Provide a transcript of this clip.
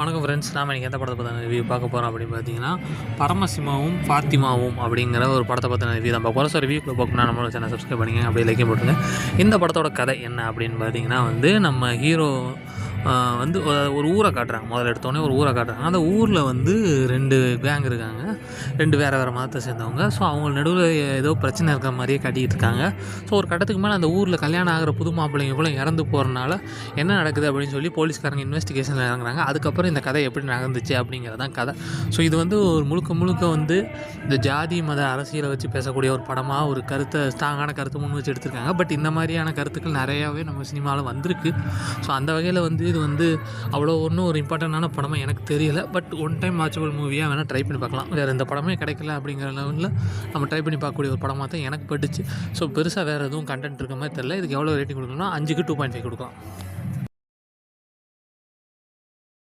வணக்கம் ஃப்ரெண்ட்ஸ். நாம் இன்றைக்கி எந்த படத்தை பற்றின ரிவ்யூ பார்க்க போகிறோம் அப்படின்னு பார்த்தீங்கன்னா, பரமசிவமும் ஃபாத்திமாவும் அப்படிங்கிற ஒரு படத்தை பற்றின ரிவ்யூ தான் பார்க்க போகிறோம். ஸோ ரிவ்யூக்குள்ளே பார்க்கணும்னா நம்மளோட சேனல் சப்ஸ்கிரைப் பண்ணிங்க, அப்படியே லைக்கே போட்டுருங்க. இந்த படத்தோட கதை என்ன அப்படின்னு பார்த்தீங்கன்னா நம்ம ஹீரோ ஒரு ஊரை காட்டுறாங்க. முதல்ல எடுத்தோடனே ஒரு ஊரை காட்டுறாங்க. அந்த ஊரில் 2 கேங் இருக்காங்க, 2 வேறு மதத்தை சேர்ந்தவங்க. ஸோ அவங்க நடுவில் ஏதோ பிரச்சனை இருக்கிற மாதிரியே காட்டிக்கிட்டு இருக்காங்க. ஸோ ஒரு கட்டத்துக்கு மேலே அந்த ஊரில் கல்யாணம் ஆகிற புது மாப்பிள்ளைங்க கூட இறந்து போகிறனால என்ன நடக்குது அப்படின்னு சொல்லி போலீஸ்காரங்க இன்வெஸ்டிகேஷனில் இறங்குறாங்க. அதுக்கப்புறம் இந்த கதை எப்படி நடந்துச்சு அப்படிங்கிறதான் கதை. ஸோ இது ஒரு முழுக்க இந்த ஜாதி மத அரசியலை வச்சு பேசக்கூடிய ஒரு படமாக ஒரு ஸ்ட்ராங்கான கருத்தை முன் வச்சு எடுத்திருக்காங்க. பட் இந்த மாதிரியான கருத்துக்கள் நிறையாவே நம்ம சினிமாவில் வந்திருக்கு. ஸோ அந்த வகையில் இது அவ்வளோ ஒன்றும் ஒரு இம்பார்ட்டண்டான படமாக எனக்கு தெரியல. பட் ஒன் டைம் வாட்சபிள் மூவியாக வேணால் ட்ரை பண்ணி பார்க்கலாம். வேறு எந்த படமே கிடைக்கல அப்படிங்கிற லெவலில் நம்ம ட்ரை பண்ணி பார்க்கக்கூடிய ஒரு படமாக தான் எனக்கு பட்டுச்சு. ஸோ பெருசாக வேறு எதுவும் கண்டென்ட் இருக்க மாதிரி தெரியல. இதுக்கு எவ்வளோ ரேட்டிங் கொடுக்கணும்னா 5க்கு 2.5 கொடுக்கலாம்.